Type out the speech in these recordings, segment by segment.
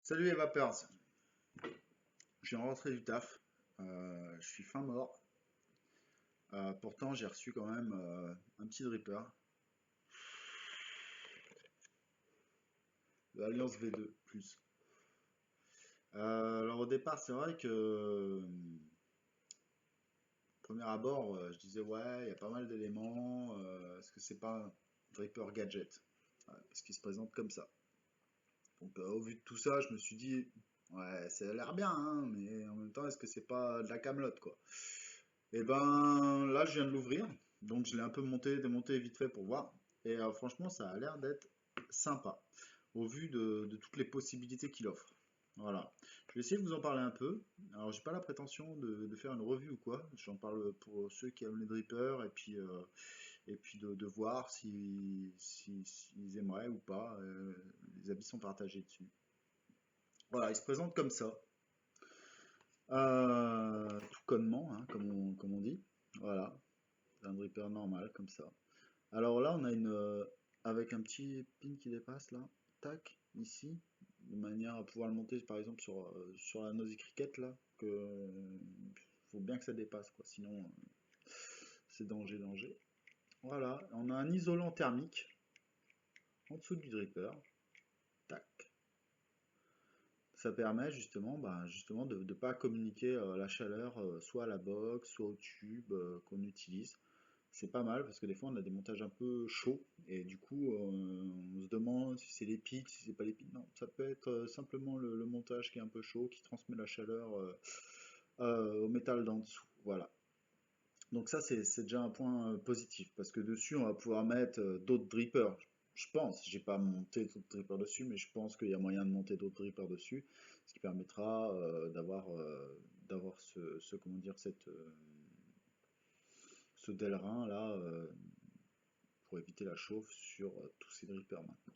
Salut les vapeurs, je viens de rentrer du taf, je suis fin mort. Pourtant j'ai reçu quand même un petit dripper, de l'Alliance V2 plus. Alors au départ c'est vrai que premier abord je disais ouais il y a pas mal d'éléments, est-ce que c'est pas un dripper gadget? Ouais, parce qu'il se présente comme ça. Donc au vu de tout ça je me suis dit ouais ça a l'air bien hein, mais en même temps est-ce que c'est pas de la camelote quoi? Et ben là, je viens de l'ouvrir, donc je l'ai un peu monté, démonté vite fait pour voir. Et franchement, ça a l'air d'être sympa, au vu de toutes les possibilités qu'il offre. Voilà. Je vais essayer de vous en parler un peu. Alors, j'ai pas la prétention de faire une revue ou quoi. J'en parle pour ceux qui aiment les drippers et puis de voir s'ils aimeraient ou pas. Les avis sont partagés dessus. Voilà, il se présente comme ça. Tout connement, hein, comme on dit. Voilà. Un dripper normal comme ça. Alors là, on a avec un petit pin qui dépasse là, tac, ici, de manière à pouvoir le monter par exemple sur la Nosy Cricket là, faut bien que ça dépasse quoi, sinon c'est danger. Voilà, on a un isolant thermique en dessous du dripper, tac. Ça permet justement, justement de ne pas communiquer la chaleur soit à la box, soit au tube qu'on utilise. C'est pas mal parce que des fois on a des montages un peu chauds et du coup on se demande si c'est les pics, si c'est pas les pics. Non, ça peut être simplement le montage qui est un peu chaud, qui transmet la chaleur au métal d'en dessous. Voilà. Donc ça c'est déjà un point positif parce que dessus on va pouvoir mettre d'autres drippers. Je pense, j'ai pas monté d'autres drippers dessus, mais je pense qu'il y a moyen de monter d'autres drippers dessus, ce qui permettra d'avoir comment dire ce Delrin là pour éviter la chauffe sur tous ces drippers maintenant.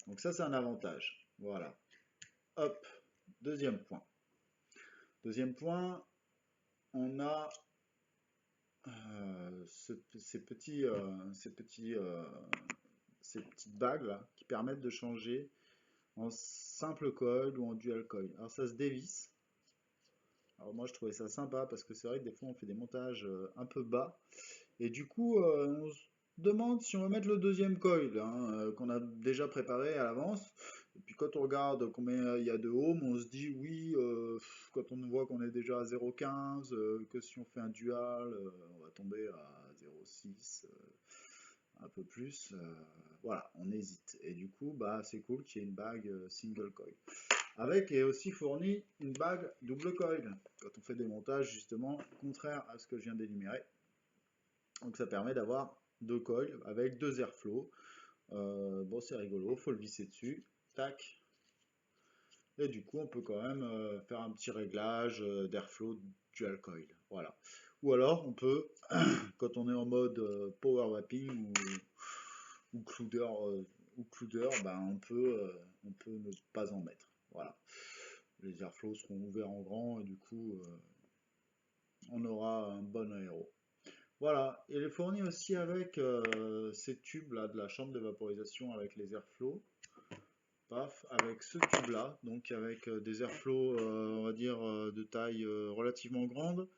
Donc ça c'est un avantage. Voilà. Hop, deuxième point. Deuxième point, on a ces petites bagues là qui permettent de changer en simple coil ou en dual coil. Alors ça se dévisse. Alors moi je trouvais ça sympa parce que c'est vrai que des fois on fait des montages un peu bas et du coup on se demande si on va mettre le deuxième coil hein, qu'on a déjà préparé à l'avance. Et puis quand on regarde combien il y a de ohm, on se dit oui, quand on voit qu'on est déjà à 0,15, que si on fait un dual, on va tomber à 0,6, un peu plus. Voilà, on hésite. Et du coup, bah, c'est cool qu'il y ait une bague single coil. Avec est aussi fournie une bague double coil, quand on fait des montages justement contraires à ce que je viens d'énumérer. Donc ça permet d'avoir deux coils avec deux airflow. Bon, c'est rigolo, faut le visser dessus. Tac. Et du coup, on peut quand même faire un petit réglage d'airflow dual coil. Voilà. Ou alors, on peut, quand on est en mode power wapping ou cloudeur, on peut ne pas en mettre. Voilà. Les airflows seront ouverts en grand et du coup, on aura un bon aéro. Voilà, il est fourni aussi avec ces tubes là de la chambre de vaporisation avec les airflows. Paf, avec ce tube là, donc avec des airflows, on va dire de taille relativement grande.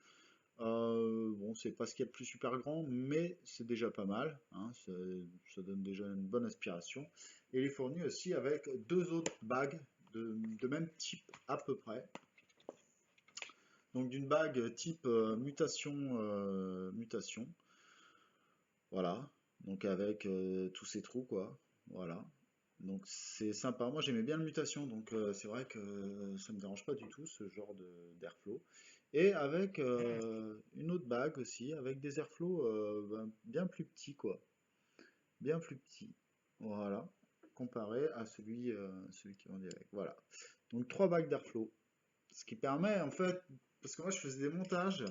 Bon, c'est pas ce qu'il y a de plus super grand, mais c'est déjà pas mal. Hein, ça donne déjà une bonne aspiration. Et il est fourni aussi avec deux autres bagues de même type à peu près. Donc d'une bague type mutation. Voilà. Donc avec tous ces trous quoi. Voilà. Donc c'est sympa. Moi j'aimais bien la mutation, donc c'est vrai que ça me dérange pas du tout ce genre d'airflow. Et avec une autre bague aussi, avec des airflows bien plus petits quoi. Bien plus petits. Voilà. Comparé à celui qui va en direct. Voilà. Donc trois bagues d'airflow. Ce qui permet en fait, parce que moi je faisais des montages.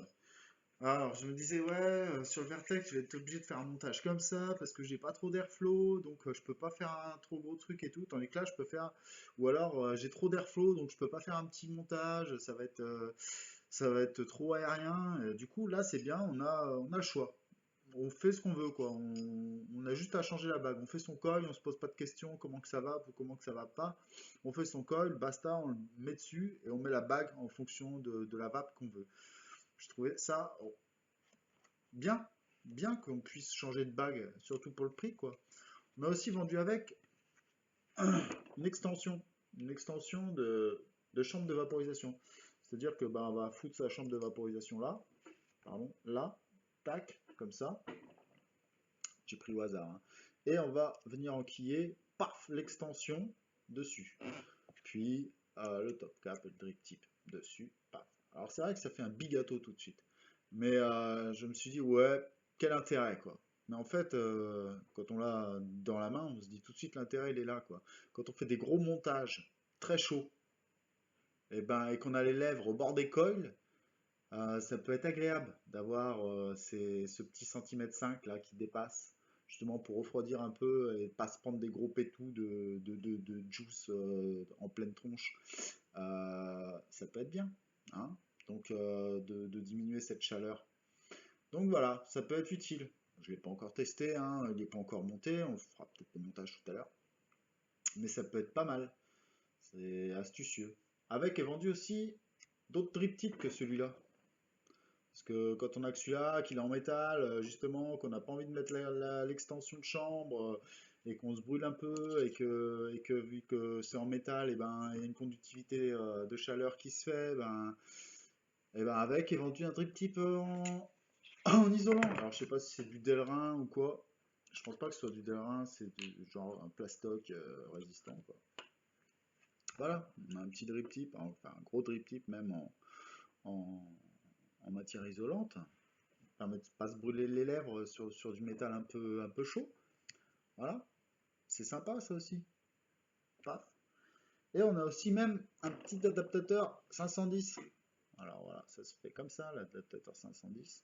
Alors, je me disais, ouais, sur le Vertex, je vais être obligé de faire un montage comme ça parce que j'ai pas trop d'airflow, donc je peux pas faire un trop gros truc et tout. Tandis que là, je peux faire, ou alors j'ai trop d'airflow, donc je peux pas faire un petit montage, ça va être trop aérien. Et du coup, là, c'est bien, on a le choix. on fait ce qu'on veut, quoi. On a juste à changer la bague. On fait son coil, on se pose pas de questions, comment que ça va, ou comment que ça va pas. On fait son coil, basta, on le met dessus et on met la bague en fonction de la vape qu'on veut. Je trouvais ça bien, bien qu'on puisse changer de bague, surtout pour le prix, quoi. On a aussi vendu avec une extension, une extension de chambre de vaporisation. C'est-à-dire que bah, on va foutre sa chambre de vaporisation là, pardon, là, tac, comme ça. J'ai pris au hasard, hein. Et on va venir enquiller, paf, l'extension dessus. Puis le top cap et le drip tip dessus, paf. Alors c'est vrai que ça fait un big gâteau tout de suite. Mais je me suis dit, ouais, quel intérêt, quoi. Mais en fait, quand on l'a dans la main, on se dit tout de suite l'intérêt, il est là, quoi. Quand on fait des gros montages très chauds, et qu'on a les lèvres au bord des coils, ça peut être agréable d'avoir ce petit centimètre 5 là qui dépasse, justement pour refroidir un peu et pas se prendre des gros pétous de juice en pleine tronche. Ça peut être bien, hein. Donc de diminuer cette chaleur. Donc voilà, ça peut être utile. Je ne l'ai pas encore testé, hein, il n'est pas encore monté, on fera peut-être le montage tout à l'heure. Mais ça peut être pas mal, c'est astucieux. Avec est vendu aussi d'autres drip tips que celui-là. Parce que quand on a que celui-là, qu'il est en métal, justement, qu'on n'a pas envie de mettre l'extension de chambre, et qu'on se brûle un peu, et que vu que c'est en métal, et ben, il y a une conductivité de chaleur qui se fait, et ben avec est vendu un drip tip en isolant. Alors je sais pas si c'est du Delrin ou quoi. Je pense pas que ce soit du Delrin, c'est genre un plastoc résistant, quoi. Voilà, on a un petit drip tip, enfin un gros drip tip même en, en matière isolante. Permet de pas se brûler les lèvres sur du métal un peu chaud. Voilà, c'est sympa ça aussi. Paf. Et on a aussi même un petit adaptateur 510. Alors voilà, ça se fait comme ça, l'adaptateur 510.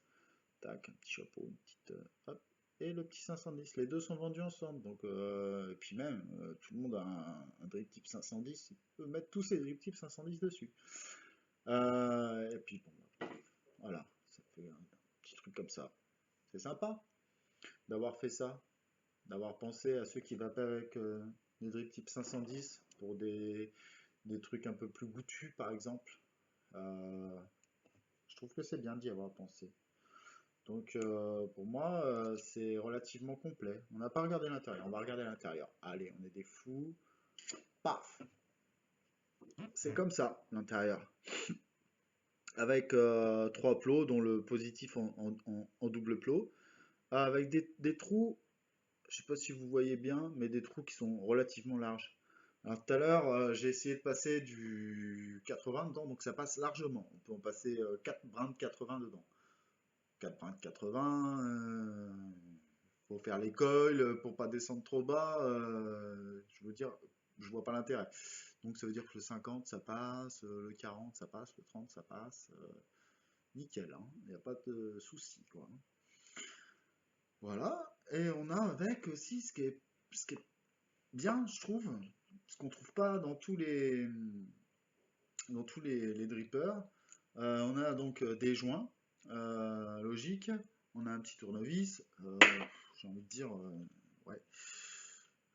Tac, un petit chapeau, une petite. Hop. Et le petit 510. Les deux sont vendus ensemble. Donc, et puis même, tout le monde a un drip type 510. Il peut mettre tous ses drip types 510 dessus. Et puis bon, voilà, ça fait un petit truc comme ça. C'est sympa d'avoir fait ça, d'avoir pensé à ceux qui vapaient avec des drip type 510 pour des trucs un peu plus goûtus, par exemple. Euh, je trouve que c'est bien d'y avoir pensé. Donc pour moi, c'est relativement complet. On n'a pas regardé l'intérieur, on va regarder l'intérieur. Allez, on est des fous. Paf! C'est comme ça, l'intérieur. Avec trois plots, dont le positif en double plot. Avec des trous, je sais pas si vous voyez bien, mais des trous qui sont relativement larges. Alors tout à l'heure, j'ai essayé de passer du 80 dedans, donc ça passe largement. On peut en passer 4 brins de 80 dedans. 4 brins de 80, faut faire les coils pour pas descendre trop bas. Je veux dire, je vois pas l'intérêt. Donc ça veut dire que le 50 ça passe, le 40 ça passe, le 30 ça passe. Nickel, hein, il n'y a pas de souci, quoi. Voilà, et on a avec aussi ce qui est bien, je trouve, ce qu'on trouve pas dans tous les drippers. On a donc des joints logiques, on a un petit tournevis, j'ai envie de dire, ouais,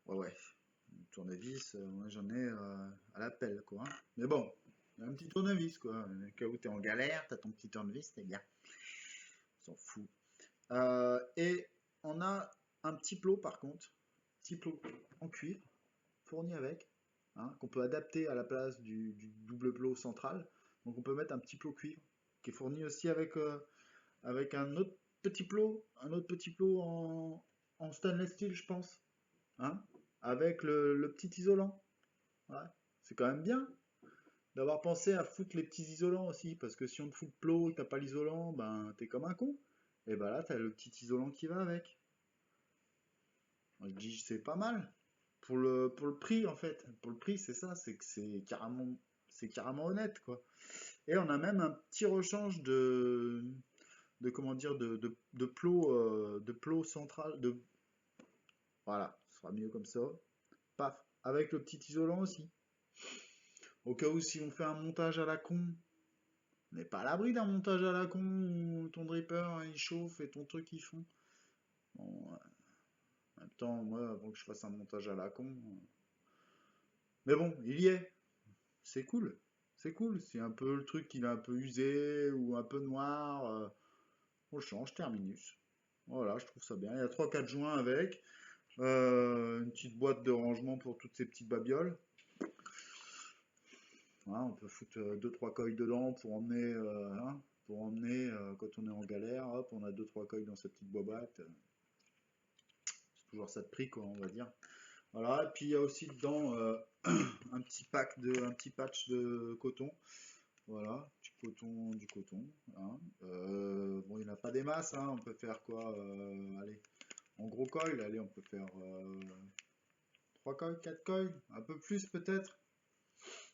ouais, ouais, un tournevis, moi j'en ai à la pelle, quoi, hein. Mais bon, un petit tournevis, quoi, au cas où t'es en galère, t'as ton petit tournevis, t'es bien, on s'en fout. Et on a un petit plot par contre, petit plot en cuivre, fourni avec, hein, qu'on peut adapter à la place du double plot central. Donc on peut mettre un petit plot cuivre qui est fourni aussi avec un autre petit plot en stainless steel, je pense, hein, avec le petit isolant. Ouais. C'est quand même bien d'avoir pensé à foutre les petits isolants aussi, parce que si on te fout le plot et que t'as pas l'isolant, ben t'es comme un con. Et ben là, t'as le petit isolant qui va avec. Moi, je dis, c'est pas mal. Pour le prix, en fait. Pour le prix, c'est ça, c'est que c'est carrément honnête, quoi. Et on a même un petit rechange de comment dire, de plot central, voilà, ce sera mieux comme ça. Paf, avec le petit isolant aussi. Au cas où si on fait un montage à la con, on n'est pas à l'abri d'un montage à la con où ton dripper il chauffe et ton truc il fond. Bon, en même temps, moi, avant que je fasse un montage à la con. Mais bon, il y est. C'est cool. C'est cool. C'est un peu le truc qu'il est un peu usé ou un peu noir. On le change, terminus. Voilà, je trouve ça bien. Il y a trois quatre joints avec. Une petite boîte de rangement pour toutes ces petites babioles. Voilà, on peut foutre deux trois coils dedans pour emmener quand on est en galère. Hop, on a deux trois coils dans cette petite boîte. C'est toujours ça de prix, quoi, on va dire. Voilà, et puis il y a aussi dedans un petit patch de coton. Voilà, du coton. Hein. Bon, il n'y en a pas des masses, hein, on peut faire quoi allez, en gros coil, allez, on peut faire 3 coils, 4 coils, un peu plus peut-être.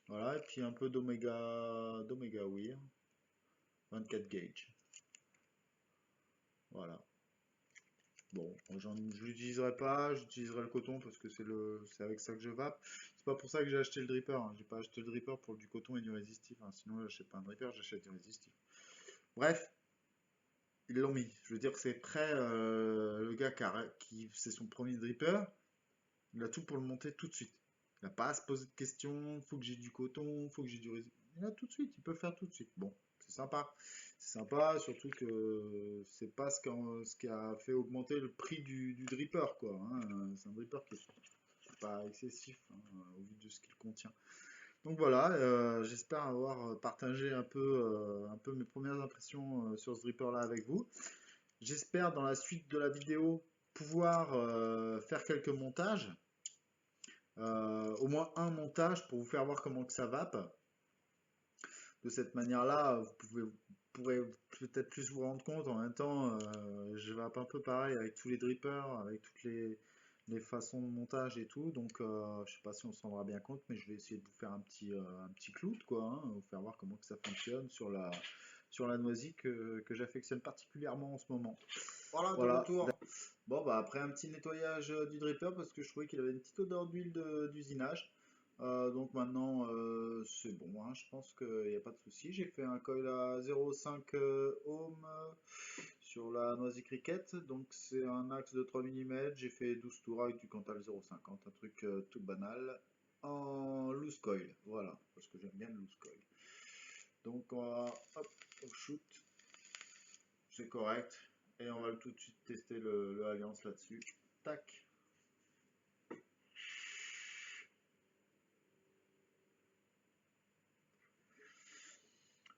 Voilà, et puis un peu d'Omega Wear, 24 gauge. Voilà. Bon, je l'utiliserai pas, j'utiliserai le coton parce que c'est avec ça que je vape. C'est pas pour ça que j'ai acheté le dripper, hein. J'ai pas acheté le dripper pour du coton et du résistif, hein. Sinon, j'achète pas un dripper, j'achète du résistif. Bref, ils l'ont mis. Je veux dire que c'est prêt, le gars qui c'est son premier dripper, il a tout pour le monter tout de suite. Il n'a pas à se poser de questions, faut que j'ai du coton, faut que j'ai du résistif. Il a tout de suite, il peut faire tout de suite. Bon, c'est sympa. C'est sympa, surtout que c'est pas ce qui a fait augmenter le prix du dripper, quoi, hein. C'est un dripper qui est pas excessif, hein, au vu de ce qu'il contient. Donc voilà, j'espère avoir partagé un peu mes premières impressions sur ce dripper-là avec vous. J'espère dans la suite de la vidéo pouvoir faire quelques montages, au moins un montage pour vous faire voir comment que ça vape. De cette manière-là, pourrez peut-être plus vous rendre compte. En même temps, je vape un peu pareil avec tous les drippers, avec toutes les façons de montage et tout. Donc, je sais pas si on s'en rendra bien compte, mais je vais essayer de vous faire un petit clout, quoi, hein, vous faire voir comment que ça fonctionne sur la noisy que j'affectionne particulièrement en ce moment. Voilà, de Voilà. retour. Bon, bah après un petit nettoyage du dripper parce que je trouvais qu'il avait une petite odeur d'huile d'usinage. Donc maintenant c'est bon, hein, je pense qu'il n'y a pas de souci. J'ai fait un coil à 0,5 ohm sur la Noisy Cricket, donc c'est un axe de 3 mm. J'ai fait 12 tours avec du Cantal 0,50, un truc tout banal en loose coil, voilà, parce que j'aime bien le loose coil. Donc on va, hop, on shoot, c'est correct, et on va tout de suite tester le Alliance là-dessus. Tac.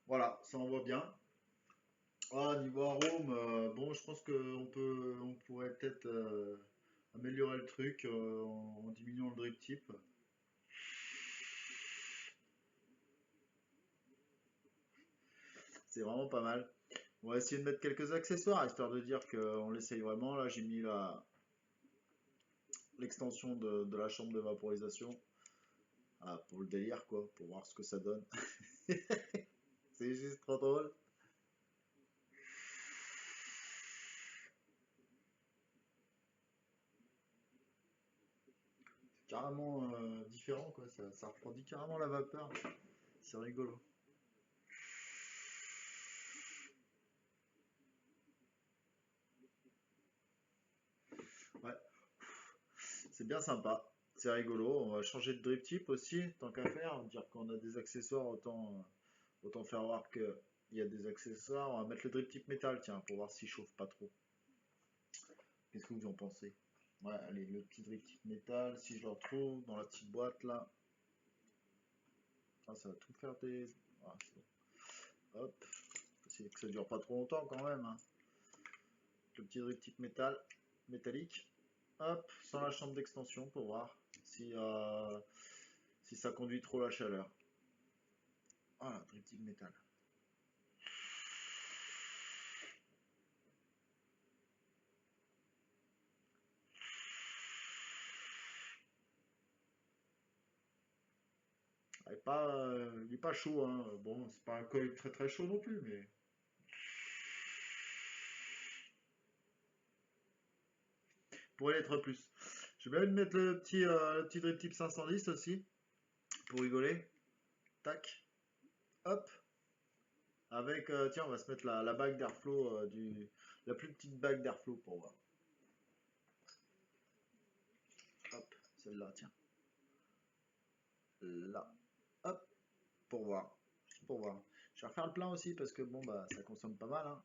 Voilà, ça envoie bien. Ah, niveau arôme, bon, je pense on pourrait peut-être améliorer le truc en diminuant le drip type. C'est vraiment pas mal. On va essayer de mettre quelques accessoires histoire de dire qu'on l'essaye vraiment. Là, j'ai mis l'extension de la chambre de vaporisation, pour le délire, quoi, pour voir ce que ça donne. C'est juste trop drôle. Carrément différent, quoi. Ça refroidit carrément la vapeur. C'est rigolo. Ouais, c'est bien sympa. C'est rigolo. On va changer de drip type aussi, tant qu'à faire. Dire qu'on a des accessoires, autant faire voir qu'il y a des accessoires. On va mettre le drip type métal, tiens, pour voir s'il chauffe pas trop. Qu'est-ce que vous en pensez? Ouais, allez, le petit drip type métal, si je le retrouve dans la petite boîte là. Ah, ça va tout faire des. Ah, hop. C'est que ça dure pas trop longtemps quand même, hein. Le petit drip type métallique. Hop, sans la chambre d'extension pour voir si ça conduit trop la chaleur. Voilà, drip type métal. Il est pas chaud, hein. Bon, c'est pas un coil très très chaud non plus, mais pourrait l'être plus. Je vais même mettre le petit drip type 510 aussi, pour rigoler. Tac, hop. Avec, tiens, on va se mettre la bague d'airflow la plus petite bague d'airflow pour voir. celle-là, tiens. Là, hop, pour voir. Juste pour voir. Je vais refaire le plein aussi parce que bon, bah, ça consomme pas mal, hein.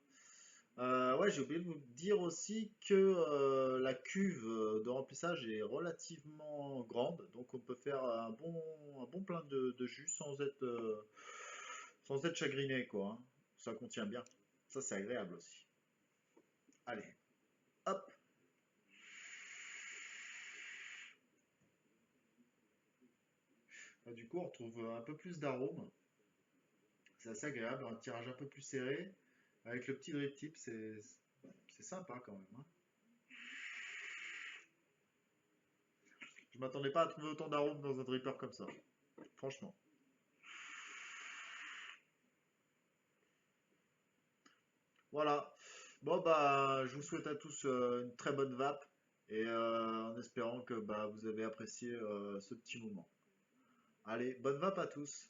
Ouais, j'ai oublié de vous dire aussi que la cuve de remplissage est relativement grande, donc on peut faire un bon plein de jus sans être chagriné, quoi, hein. Ça contient bien. Ça, c'est agréable aussi. Allez, hop. Du coup, on retrouve un peu plus d'arôme. C'est assez agréable, un tirage un peu plus serré. Avec le petit drip tip, c'est sympa quand même, hein. Je m'attendais pas à trouver autant d'arômes dans un dripper comme ça, franchement. Voilà. Bon, bah, je vous souhaite à tous une très bonne vape et en espérant que bah, vous avez apprécié ce petit moment. Allez, bonne vape à tous.